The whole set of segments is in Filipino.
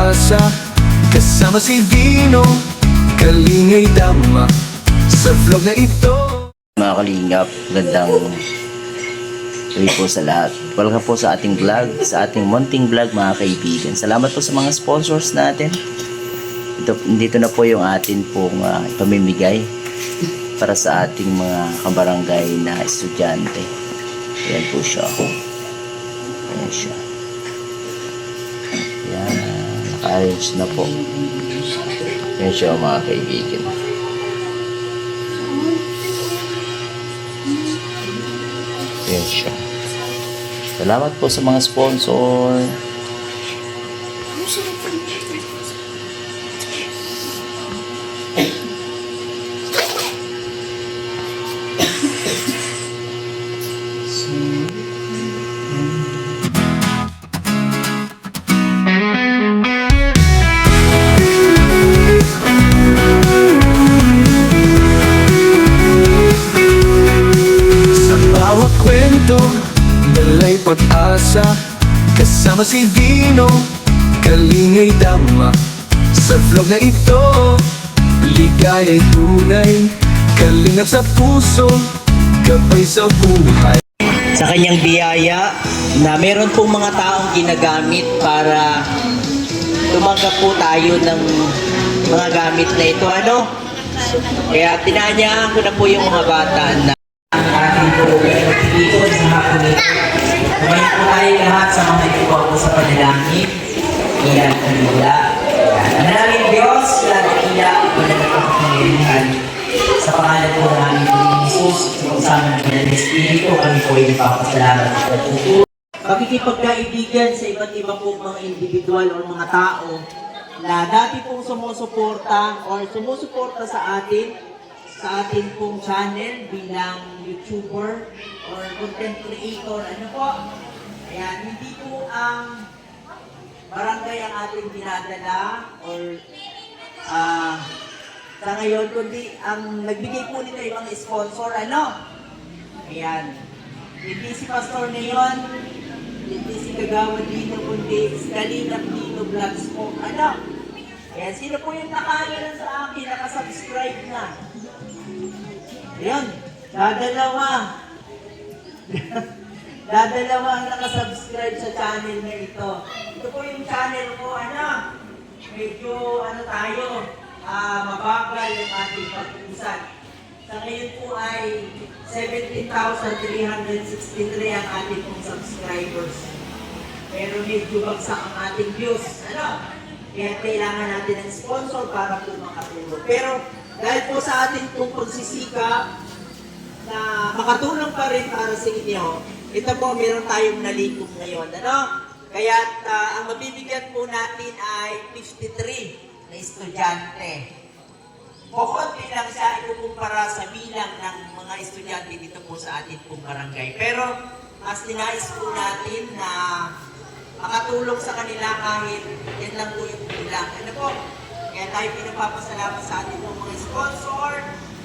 asa, kasama si Dino, Kalingay Dama, sa vlog na ito. Mga kalingap, gandang gabi po sa lahat. Welcome po sa ating vlog, sa ating munting vlog mga kaibigan. Salamat po sa mga sponsors natin. Dito na po yung atin pong ipamimigay para sa ating mga kabarangay na estudyante. Ayan po siya. Ayan siya. Ayan, naka-arrange na po. Ayan siya mga kaibigan. Ayan siya. Salamat po sa mga sponsor. Sa bawat kwento, dalay pag-asa, kasama si Dino, Kalingay Dama, sa vlog na ito. Ligaya'y tunay, kalingap sa puso, gabay sa buhay. Sa kanyang biyaya na meron pong mga taong ginagamit para tumanggap po tayo ng mga gamit na ito. Kaya tinanyahan ko na po yung mga bata na ating po dito sa hapon nito. Ngayon po tayo lahat sa mga ituwa po sa panalangin. Ilan kanila. Manalangin Diyos, ila ito na napakangilihan. Sa pangalan po namin po ni Jesus, sa kasama ng Espiritu, kami po ay nagpapasalamat sa pagtutuwa. Pakikipagkaibigan sa iba't iba pong mga individual o mga tao na dati pong sumusuporta or sumusuporta sa atin pong channel bilang YouTuber or content creator. Ano po? Ayan, hindi po ang barangay ang ating dinadala or sa ngayon, kundi ang nagbigay po nito ay mga sponsor. Ayan. Hindi si Pastor Neon, hindi si Kagawa Dino, kundi si Kalingap Dino Vlogs po. Ayan, sino po yung nakailan sa akin, nakasubscribe na? Ayan, dadalawa. Dadalawa ang nakasubscribe sa channel na ito. Ito po yung channel ko, medyo tayo, mabagal yung ating pag-uusad. Sa ngayon po ay 17,363 ang ating pong subscribers. Pero medyo bagsak ang ating views. Kaya kailangan natin ng sponsor para po makatulong. Pero dahil po sa ating pong pagsisikap na makatulong pa rin para sa inyo, ito po meron tayong nalikom ngayon. Kaya ang mabibigyan po natin ay 53 na estudyante. Konti lang siya ikukumpara sa bilang ng mga estudyante dito po sa ating pong barangay. Pero mas ninais po natin na makatulong sa kanila kahit yan lang po yung bilang. Kaya tayo pinapapasalamat sa ating pong mga sponsor,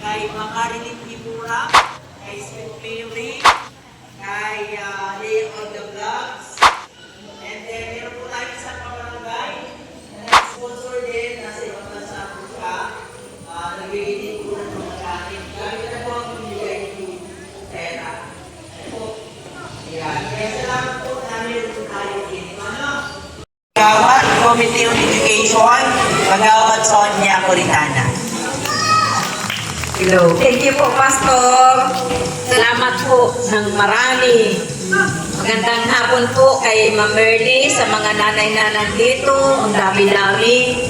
kay Macarilyn Kimura, kay Sweet Mary, kay Leo on the Vlogs, and then meron po tayo sa barangay na nag-sponsor din, nasa ibang bansa po siya. Nagbigay din po ng mga gamit. Gamit na po ang binigay yung pera. Ayan. Kaya salamat po namin po tayo din. Gawad, Committee on Education, Magawad Sonia Coritana. Hello. Thank you po, Pastor. Salamat po ng marami. Magandang hapon po kay Ma'am Merly, sa mga nanay na nandito. Ang dami-dami.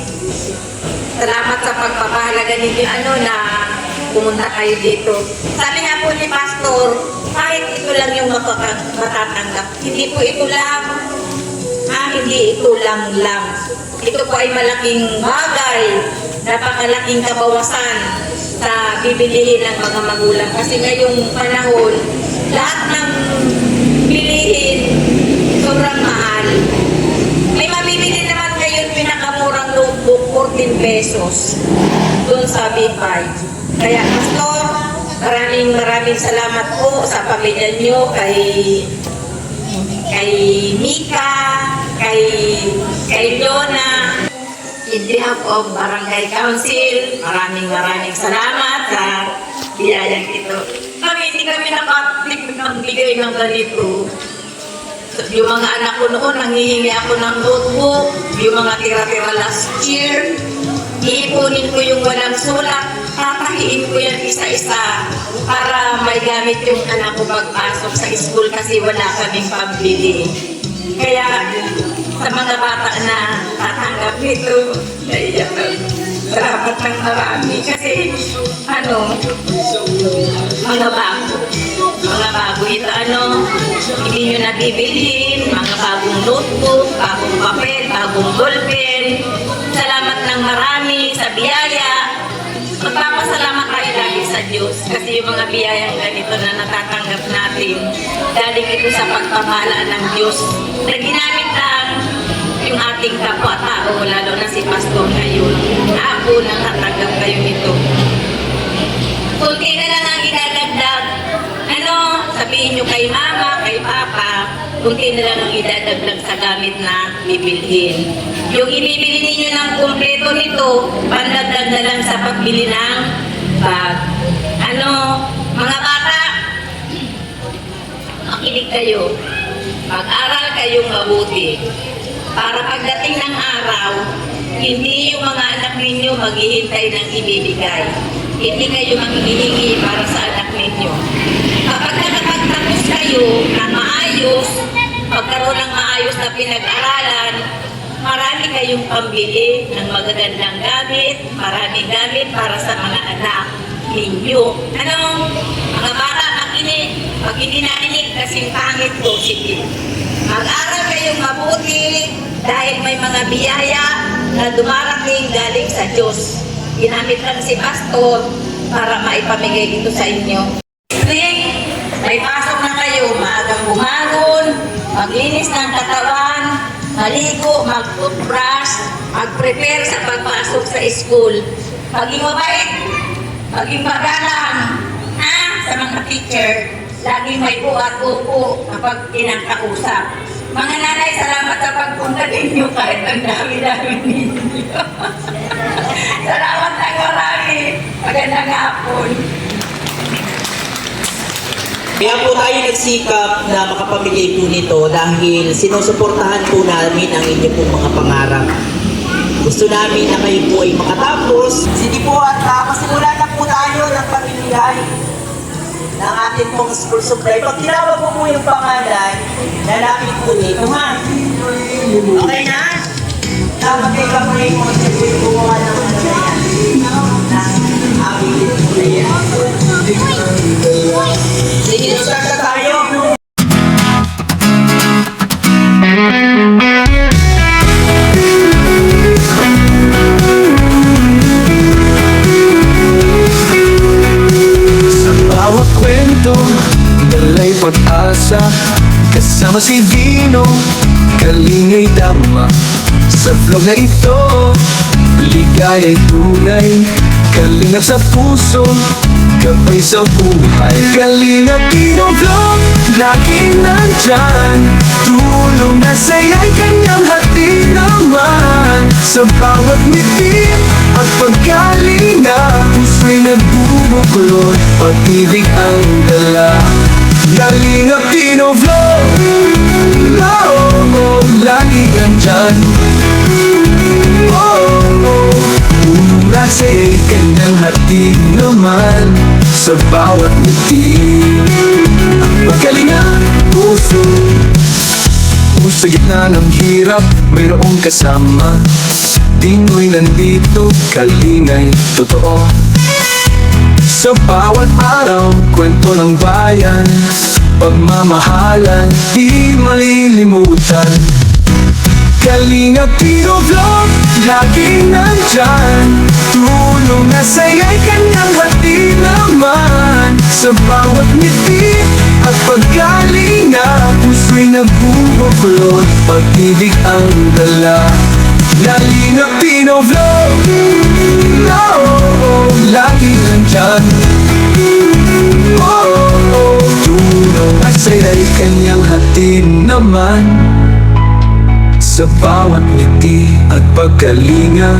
Salamat sa pagpapahalaga ninyo na pumunta kayo dito. Sabi nga po ni Pastor, kahit ito lang yung matatanggap. Hindi po ito lang. Hindi ito lang. Ito po ay malaking bagay, napakalaking kabawasan sa bibilihin ng mga magulang. Kasi ngayong panahon, lahat ng bilihin, sobrang mahal. May mabibili naman ngayon pinakamurang notebook, 14 pesos. Doon sa B5. Kaya Pastor, maraming salamat po sa pamilya nyo, kay Mika, kay Leona, in behalf of Barangay Council, maraming salamat sa biyayang ito. Hindi kami nakapagbigay ng ganito. Yung mga anak ko noon, nanghihingi ako ng notebook, yung mga tira-tira last year, iipunin ko yung walang sulat, tatahiin ko yan isa-isa para may gamit yung anak ko pagpasok sa school kasi wala kaming pambili. Kaya sa mga bata na tatanggap nito, naiyak ako. Salamat ng marami kasi mga bago ito hindi nyo nabibilhin, mga bagong notebook, bagong papel, bagong ballpen. Salamat ng marami sa biyaya. Magpapasalamat tayo lagi sa Diyos kasi yung mga biyayang ganito na natatanggap natin, galing ito sa pagpapala ng Diyos na ginamit lang yung ating kapwa-tao, lalo na si Pastor ngayon. Ako natatanggap kayo nito. Kunti na lang ang idadagdag. Sabihin nyo kay mama, kay papa, kunti na lang ang idadagdag sa gamit na bibilhin. Yung ibibili ninyo ng kumpleto nito, pandagdag na lang sa pagbili ng bag. Mga bata, makinig kayo. Mag-aral kayong mabuti. Para pagdating ng araw, hindi yung mga anak ninyo maghihintay ng ibibigay. Hindi kayo maghihingi para sa anak ninyo. Kapag nakapagtapos kayo na maayos, magkaroon ng maayos na pinag-aralan, marami kayong pambili ng magagandang gamit, maraming gamit para sa mga anak ninyo. Mga bata, makinig. Pag hindi narinig, kasing pangit ko, sige. Mag-aral kayong mabuti dahil may mga biyaya na dumarating galing sa Diyos. Ginamit lang si Pastor para maipamigay ito sa inyo. May pasok na kayo, maagang bumagon, maglinis ng katawan, maligo, mag-toothbrush, mag-prepare sa pagpasok sa school. Maging mabait, maging magalang, sa mga teacher, laging may upo kapag kinakausap. Mga nanay, salamat sa pagpunta ninyo kahit ang dami-dami ninyo. Salamat ng marami. Magandang hapon. Kaya po tayo nagsikap na makapamigay po nito dahil sinusuportahan po namin ang inyong pong mga pangarap. Gusto namin na kayo po ay makatapos. Sige po at pasimulan na po tayo ng pamimigay ng ating pong school supply. Pag tinawag po yung pangalan, lalapit po dito, ha? Okay na? Dapat kayo ka po yung mga sabihin po ng ano na yan. Ng aming po na yan. Sige, start na tayo. Sa bawat kwento, dalay pag-asa. Kasama si Dino, kalingay tama. Sa vlog na ito, ligaya'y tunay. Kalingap sa puso, gabay sa buhay. Kalingap Dino Vlog, laging nandyan. Tulong na saya'y kanyang hati naman. Sa bawat ngiti at pagkalinga, puso'y nagbubuklod, pag-ibig ang dala. Kalingap Dino Vlog, lagi nandyan. Una sa'y kanyang hati naman. Sa bawat ngiti at pagkalinga, puso. Sa gitna ng hirap, mayroong kasama. Dino'y nandito, kalingay, totoo. Sa bawat araw, kwento ng bayan, pagmamahalan, di malilimutan. Kalingap Dino Vlog, laging nandyan. Tulong na saya'y kanyang hati naman. Sa bawat ngiti at pagkalinga, puso'y nagbubuklod, pag-ibig ang dala. Kalingap Dino Vlog, lagi nandyan. Tulong na saya'y kanyang hati naman. sa bawat ngiti at pagkalinga.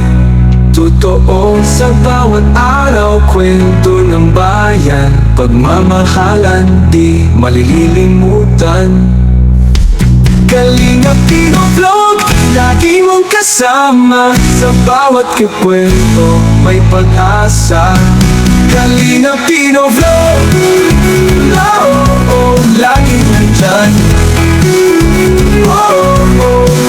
Totoo sa bawat araw, kwento ng bayan, pagmamahalan di malililimutan. Kalingap Vlog, lagi mong kasama, sa bawat kikwento may pag-asa. Kalingap Vlog, lagi nandyan.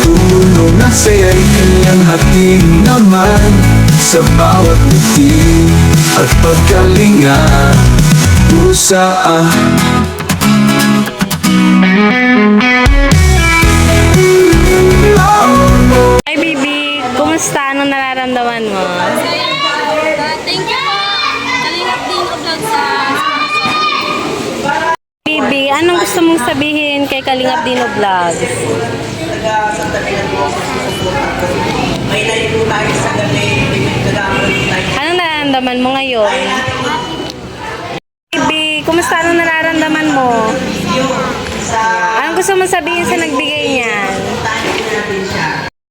Tulong na siya'y kanyang hatid naman, sa bawat ngiti at pagkalinga. Hi, baby. Kumusta? Anong nararamdaman mo? Thank you po. Kalingap din ko vlog sa Baby, anong gusto mong sabihin kay Kalingap Dino Vlogs? Taga sa tabi ng buong sususunan ko. May nalito tayo sa gabi, may nagkakaroon tayo. Anong nararamdaman mo ngayon? Baby, kumusta? Anong nararamdaman mo? Video sa Anong gusto mong sabihin sa nagbigay niyan? tayo natin siya.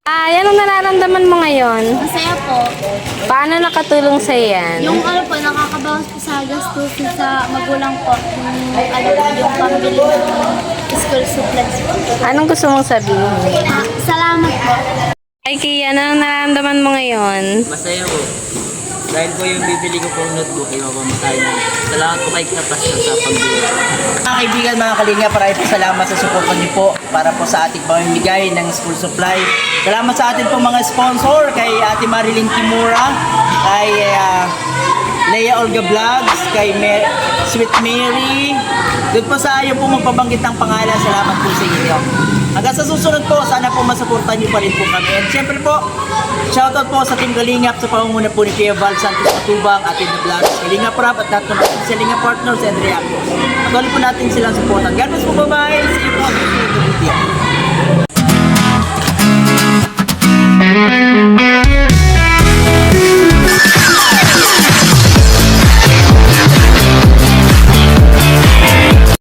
Anong nararamdaman mo ngayon? masaya po. Paano nakatulong sa yan? Yung ano po, nakakabawas po sa gastusin sa magulang po. Yung pambili ng school supplies po. Anong gusto mong sabihin? Salamat po. Ay, Kia, anong nararamdaman mo ngayon? Masaya po. Dahil po yung bibili ko pong notebook, iba po masaya. Salamat po kay Kapas sa pagbili. Mga kaibigan, mga kalinga, maraming po salamat sa suporta niyo po para po sa ating pamimigay ng school supply. Salamat sa ating po mga sponsor, kay Ate Marilyn Kimura, kay Leia Olga Vlogs, kay Sweet Mary. Doon po sa ayaw po magpabanggit ng pangalan, salamat po sa inyo. Hanggang sa susunod po, sana po masuportan niyo pa rin po kami. And syempre po, shoutout po sa Team Kalingap sa pamumuna po ni Kuya Val Santos Matubang, ating na vlogs, Kalingap Rap at lahat po natin sa Kalingap Partners and Reactors. Patuloy po natin silang supportan. God bless po, bye-bye! See you po sa susunod na video.